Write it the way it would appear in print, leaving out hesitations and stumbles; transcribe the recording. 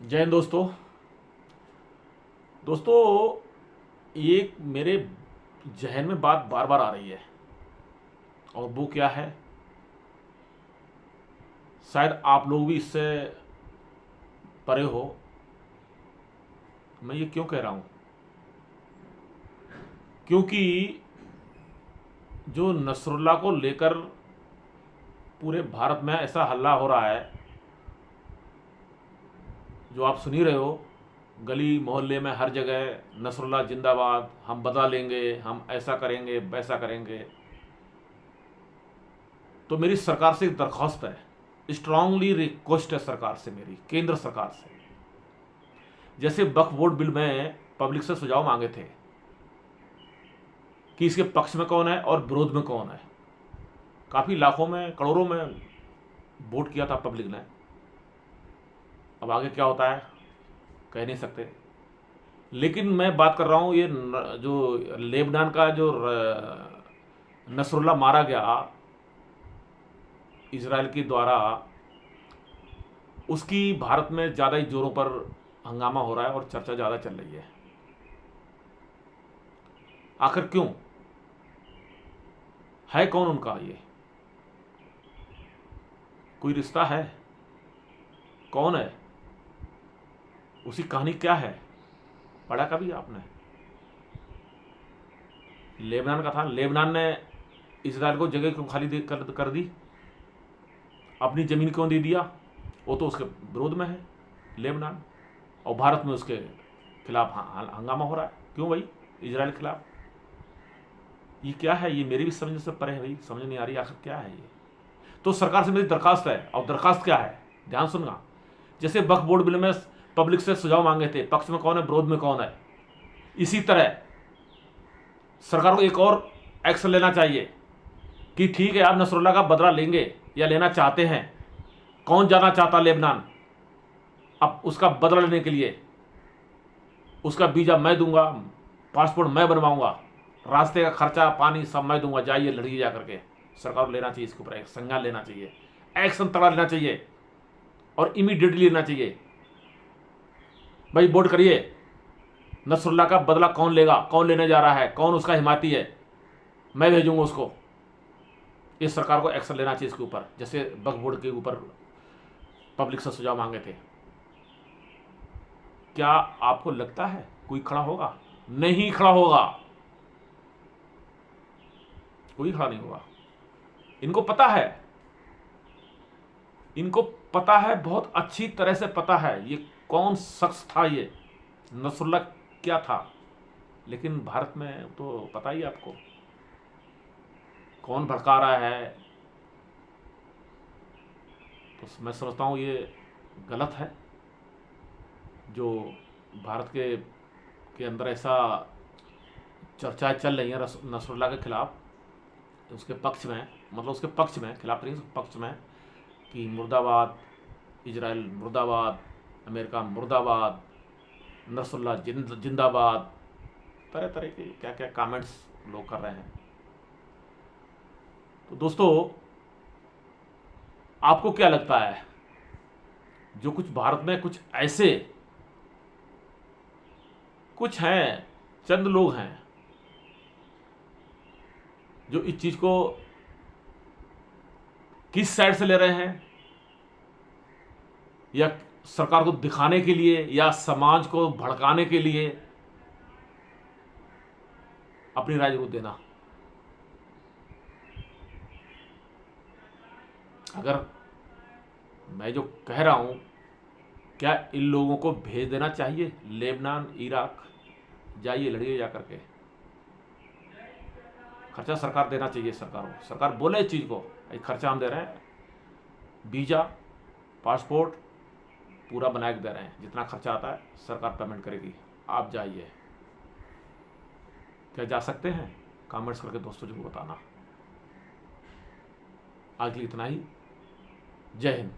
जय हिंद दोस्तों। ये मेरे जहन में बात बार बार आ रही है और वो क्या है, शायद आप लोग भी इससे परे हो। मैं ये क्यों कह रहा हूँ? क्योंकि जो नसरुल्ला को लेकर पूरे भारत में ऐसा हल्ला हो रहा है, जो आप सुन ही रहे हो, गली मोहल्ले में हर जगह नसरुल्ला जिंदाबाद, हम बदला लेंगे, हम ऐसा करेंगे, वैसा करेंगे। तो मेरी सरकार से एक दरख्वास्त है, स्ट्रांगली रिक्वेस्ट है सरकार से, मेरी केंद्र सरकार से। जैसे वक्फ बोर्ड बिल में पब्लिक से सुझाव मांगे थे कि इसके पक्ष में कौन है और विरोध में कौन है, काफ़ी लाखों में करोड़ों में वोट किया था पब्लिक ने। अब आगे क्या होता है कह नहीं सकते, लेकिन मैं बात कर रहा हूँ ये जो लेबनान का जो नसरुल्ला मारा गया इजराइल के द्वारा, उसकी भारत में ज़्यादा ही जोरों पर हंगामा हो रहा है और चर्चा ज़्यादा चल रही है। आखिर क्यों? है कौन उनका? ये कोई रिश्ता है? कौन है? उसकी कहानी क्या है? पढ़ा कभी आपने? लेबनान का था, लेबनान ने इसराइल को जगह क्यों खाली कर दी? अपनी ज़मीन क्यों दे दिया? वो तो उसके विरोध में है लेबनान, और भारत में उसके खिलाफ हंगामा हो रहा है। क्यों भाई? इसराइल के खिलाफ। ये क्या है? ये मेरी भी समझ से परे है भाई, समझ नहीं आ रही आखिर क्या है ये। तो सरकार से मेरी दरखास्त है, और दरखास्त क्या है ध्यान सुनना। जैसे वक्फ बोर्ड बिल में पब्लिक से सुझाव मांगे थे, पक्ष में कौन है, विरोध में कौन है, इसी तरह सरकार को एक और एक्शन लेना चाहिए कि ठीक है, आप नसरुल्ला का बदला लेंगे या लेना चाहते हैं, कौन जाना चाहता लेबनान, अब उसका बदला लेने के लिए उसका वीज़ा मैं दूंगा, पासपोर्ट मैं बनवाऊंगा, रास्ते का खर्चा पानी सब मैं दूंगा, जाइए लड़िए जा करके। सरकार को लेना चाहिए इसके ऊपर एक संज्ञान लेना चाहिए, एक्शन तगड़ा लेना चाहिए और इमीडिएटली लेना चाहिए। भाई वोट करिए, नसरुल्ला का बदला कौन लेगा, कौन लेने जा रहा है, कौन उसका हिमायती है, मैं भेजूंगा उसको। इस सरकार को एक्शन लेना चाहिए इसके ऊपर, जैसे वक्फ बोर्ड के ऊपर पब्लिक से सुझाव मांगे थे। क्या आपको लगता है कोई खड़ा होगा? नहीं खड़ा होगा, कोई खड़ा नहीं होगा। इनको पता है, इनको पता है, बहुत अच्छी तरह से पता है ये कौन शख्स था, ये नसरुल्ला क्या था। लेकिन भारत में तो पता ही है आपको कौन भड़का रहा है। तो मैं समझता हूँ ये गलत है जो भारत के अंदर ऐसा चर्चाएं चल रही हैं नसरुल्ला के खिलाफ, उसके पक्ष में, मतलब उसके पक्ष में, खिलाफ नहीं, उसके पक्ष में, कि मुर्दाबाद, इजराइल मुर्दाबाद, अमेरिका मुर्दाबाद, नसरुल्ला जिंदाबाद, तरह तरह के क्या क्या कमेंट्स लोग कर रहे हैं। तो दोस्तों, आपको क्या लगता है, जो कुछ भारत में कुछ ऐसे कुछ हैं, चंद लोग हैं जो इस चीज को किस साइड से ले रहे हैं, या सरकार को दिखाने के लिए या समाज को भड़काने के लिए, अपनी राय जरूर देना। अगर मैं जो कह रहा हूं, क्या इन लोगों को भेज देना चाहिए लेबनान, इराक, जाइए लड़िए जा करके। खर्चा सरकार देना चाहिए, सरकार को, सरकार बोले इस चीज को, खर्चा हम दे रहे हैं, वीजा पासपोर्ट पूरा बना के दे रहे हैं, जितना खर्चा आता है सरकार पेमेंट करेगी, आप जाइए। क्या जा सकते हैं? कमेंट्स करके दोस्तों जरूर बताना। आज के लिए इतना ही। जय हिंद।